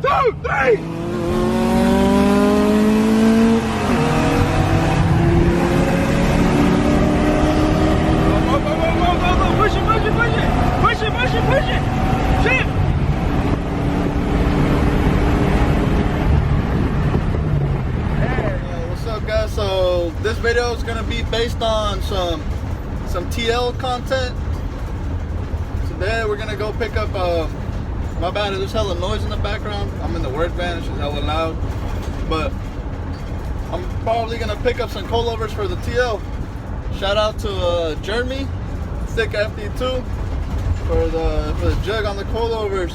2, 3. Push it! Shit! Hey, what's up, guys? So this video is gonna be based on some TL content. Today we're gonna go pick up. My bad, there's hella noise in the background. I'm in the work van, it's just hella loud. But I'm probably gonna pick up some coilovers for the TL. Shout out to Jeremy, Thick FD2. For the jug on the coilovers.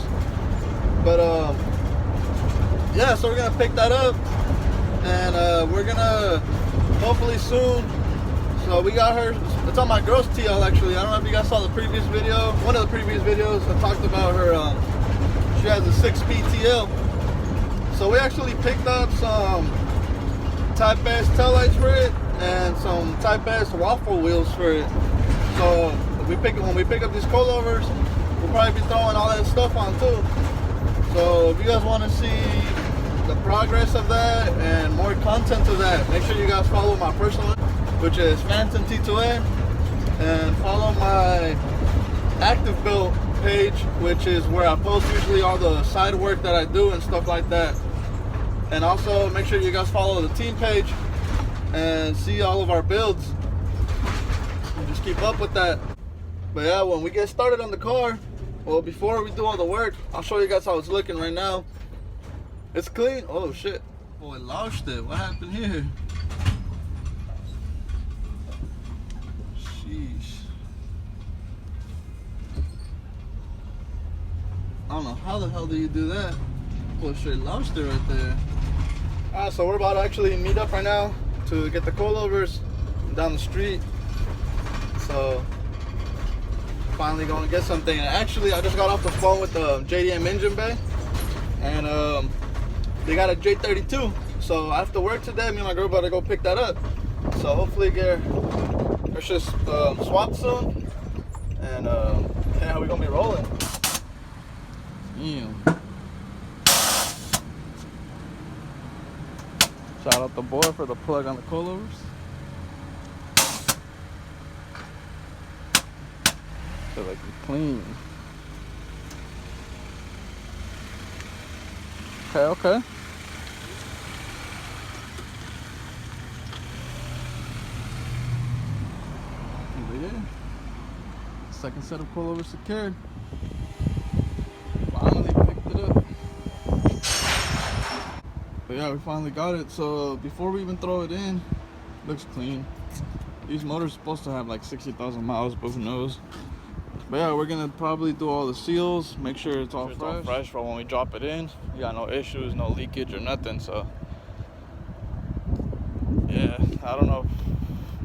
But yeah, so we're gonna pick that up, and we're gonna hopefully soon. So we got her. It's on my girl's TL actually. I don't know if you guys saw the previous video. One of the previous videos I talked about her. She has a 6-speed TL. So we actually picked up some Type S taillights for it and some Type S waffle wheels for it. So when we pick up these coilovers, we'll probably be throwing all that stuff on too. So if you guys want to see the progress of that and more content of that, make sure you guys follow my personal, which is Phantom T2A, and follow my Active Build page, which is where I post usually all the side work that I do and stuff like that. And also make sure you guys follow the team page and see all of our builds and just keep up with that. But yeah, when we get started on the car, well, before we do all the work, I'll show you guys how it's looking right now. It's clean. Oh shit. Oh, it lost it. What happened here? Sheesh. I don't know how the hell do you do that? Oh, straight lost it right there. Alright, so we're about to actually meet up right now to get the coilovers down the street. So finally going to get something. And actually, I just got off the phone with the JDM engine bay, and they got a J32. So after work today, me and my girl about to go pick that up. So hopefully get our shit swapped soon, and yeah, we're gonna be rolling. Damn. Shout out the boy for the plug on the coilovers. Feel like it's clean. Okay. But yeah, second set of coilovers secured. Finally picked it up. But yeah, we finally got it. So before we even throw it in, looks clean. These motors are supposed to have like 60,000 miles, but who knows? But yeah, we're gonna probably do all the seals, make sure it's all fresh for when we drop it in. We got no issues, no leakage or nothing. So yeah, I don't know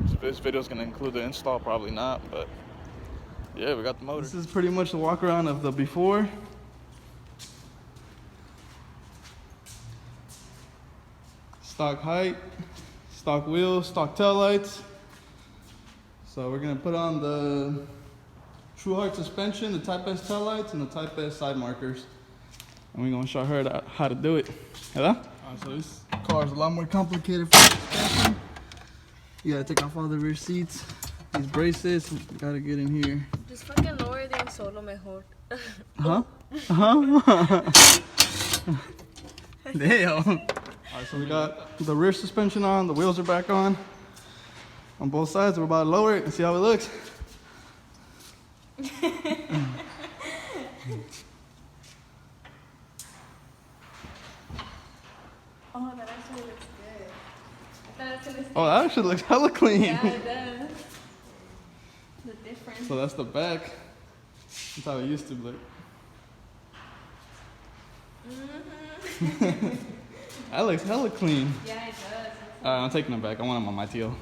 if this video is gonna include the install, probably not, but yeah, we got the motor. This is pretty much the walk around of the before. Stock height, stock wheels, stock taillights. So we're gonna put on the truhart suspension, the Type S taillights, and the Type S side markers. And we're gonna show her how to do it. Hello? Alright, so this car is a lot more complicated for suspension. You gotta take off all the rear seats. These braces, gotta get in here. Just fucking lower it and solo mejor. Huh? Huh? Damn. Alright, so we got the rear suspension on, the wheels are back on both sides. We're about to lower it and see how it looks. Oh, that actually looks good. Oh, that actually looks hella clean. Yeah, it does. The difference. So that's the back. That's how it used to look. Mm-hmm. That looks hella clean. Yeah, it does. I'm taking it back. I want them on my TL.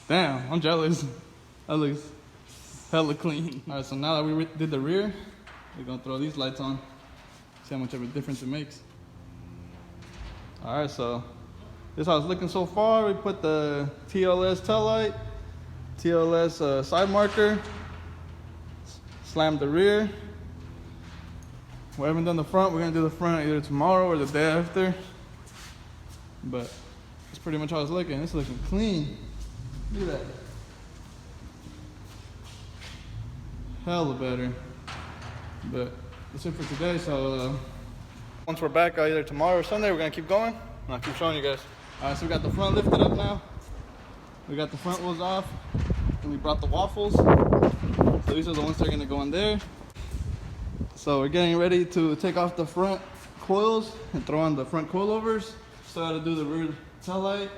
Damn, I'm jealous. That looks hella clean. All right, so now that we did the rear, we're gonna throw these lights on. See how much of a difference it makes. All right, so this is how it's looking so far. We put the TLS taillight, TLS side marker, slammed the rear, We haven't done the front. We're gonna do the front either tomorrow or the day after. But that's pretty much how it's looking. It's looking clean. Look at that. Hella better. But that's it for today. So once we're back either tomorrow or Sunday, we're gonna keep going. And I'll keep showing you guys. All right, so we got the front lifted up now. We got the front wheels off, and we brought the waffles. So these are the ones that are gonna go in there. So we're getting ready to take off the front coils and throw on the front coilovers. Still gotta do the rear tail light.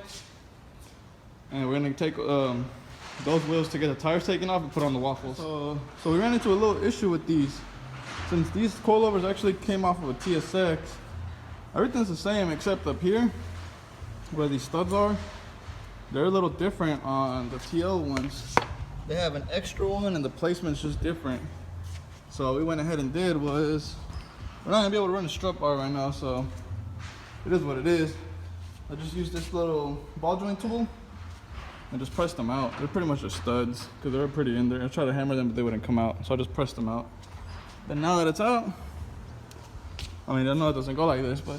And we're gonna take those wheels to get the tires taken off and put on the waffles. So we ran into a little issue with these. Since these coilovers actually came off of a TSX, everything's the same except up here, where these studs are. They're a little different on the TL ones. They have an extra one and the placement's just different. So what we went ahead and did was, we're not gonna be able to run a strut bar right now, so it is what it is. I just used this little ball joint tool and just pressed them out. They're pretty much just studs because they were pretty in there. I tried to hammer them, but they wouldn't come out, so I just pressed them out. But now that it's out, I mean, I know it doesn't go like this, but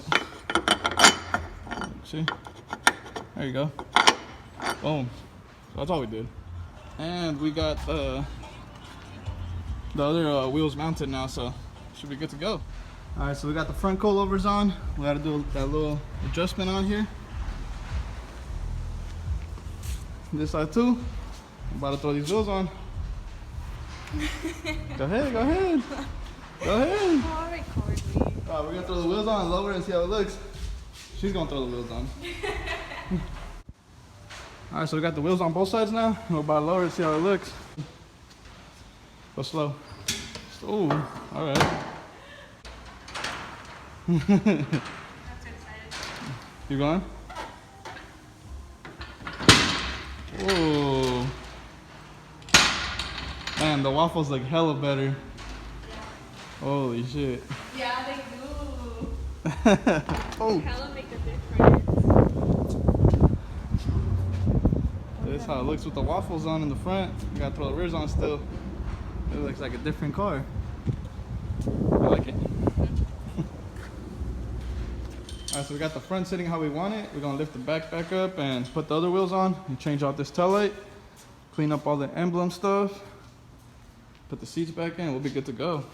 see, there you go. Boom. So that's all we did. And we got the other wheels mounted now, so should be good to go. All right, so we got the front coilovers on. We got to do that little adjustment on here. This side too. I'm about to throw these wheels on. Go ahead, go ahead. Go ahead. Oh, record me. All right, we're gonna throw the wheels on, lower it, and see how it looks. She's gonna throw the wheels on. All right, so we got the wheels on both sides now. We're about to lower it, see how it looks. Go slow. Ooh, all right. I'm so excited. You going? Whoa. Man, the waffles look hella better. Yeah. Holy shit. Yeah, they do. Oh. Hella make a difference. This is how it looks with the waffles on in the front. You gotta throw the rears on still. It looks like a different car. I like it. Alright, so we got the front sitting how we want it. We're gonna lift the back up and put the other wheels on and change out this tail light. Clean up all the emblem stuff. Put the seats back in, we'll be good to go.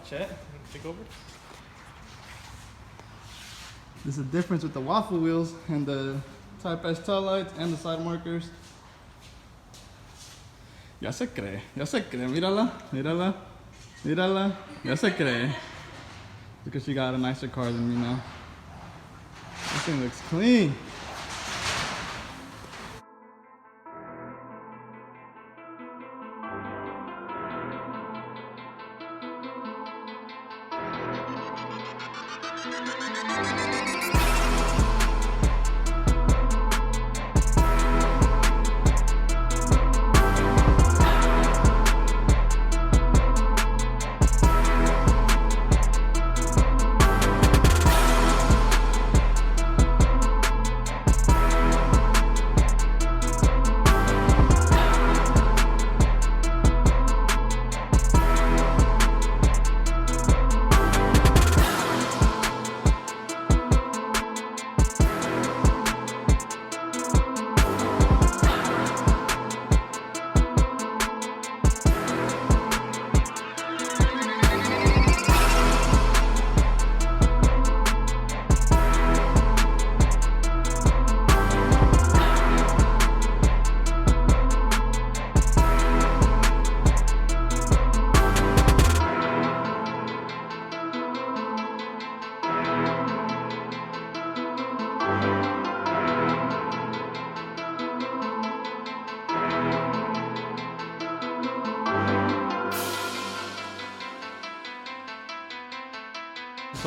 Chet, take over. There's a difference with the waffle wheels and the Type S tail lights and the side markers. Ya se cree, mírala, mírala, mírala, ya se cree. Because she got a nicer car than me now. This thing looks clean.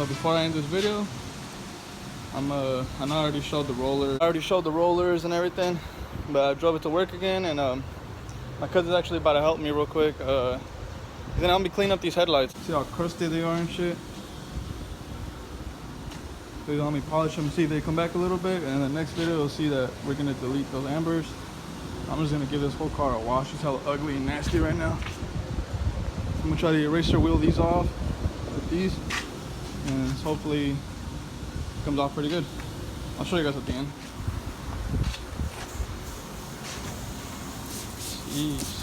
So before I end this video, I know I already showed the roller. I already showed the rollers and everything, but I drove it to work again, and my cousin's actually about to help me real quick. Then I'll be cleaning up these headlights. See how crusty they are and shit. They let me polish them, see if they come back a little bit, and in the next video you'll see that we're gonna delete those ambers. I'm just gonna give this whole car a wash. It's hella ugly and nasty right now. I'm gonna try to eraser wheel these off with these, and hopefully it comes off pretty good. I'll show you guys at the end. Jeez.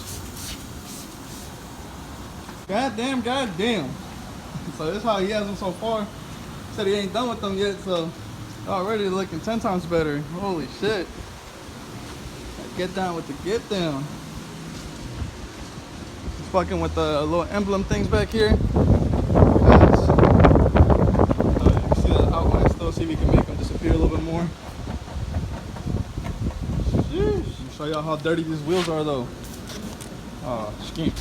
Goddamn. So this is how he has them so far. Said he ain't done with them yet, so already looking 10 times better. Holy shit. Get down with the get down. Just fucking with the little emblem things back here. You see the outline still, see if we can make them disappear a little bit more. Sheesh. I'll show y'all how dirty these wheels are though. Oh, skink.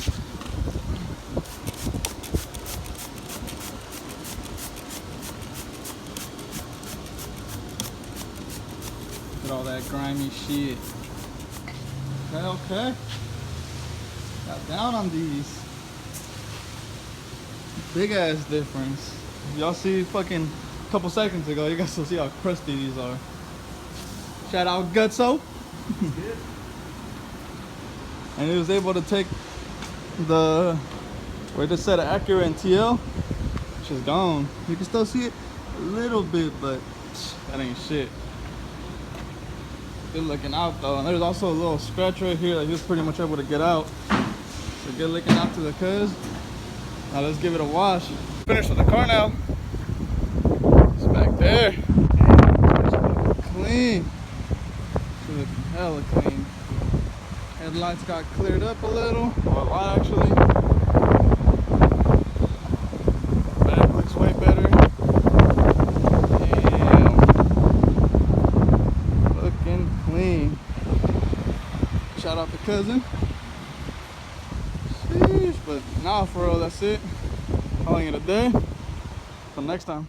All that grimy shit. Okay. Got down on these. Big ass difference. Y'all see fucking a couple seconds ago, you guys will see how crusty these are. Shout out Gutso. And he was able to take the where it just said Acura and TL, which is gone. You can still see it a little bit, but that ain't shit. Good looking out though, and there's also a little scratch right here that he was pretty much able to get out. So good looking out to the cuz. Now let's give it a wash. Finished with the car now. It's back there. Clean. It's looking hella clean. Headlights got cleared up a little, or a lot actually. Back looks way better. Clean. Shout out to cousin. Sheesh, but now for real, that's it. Calling it a day. Till next time.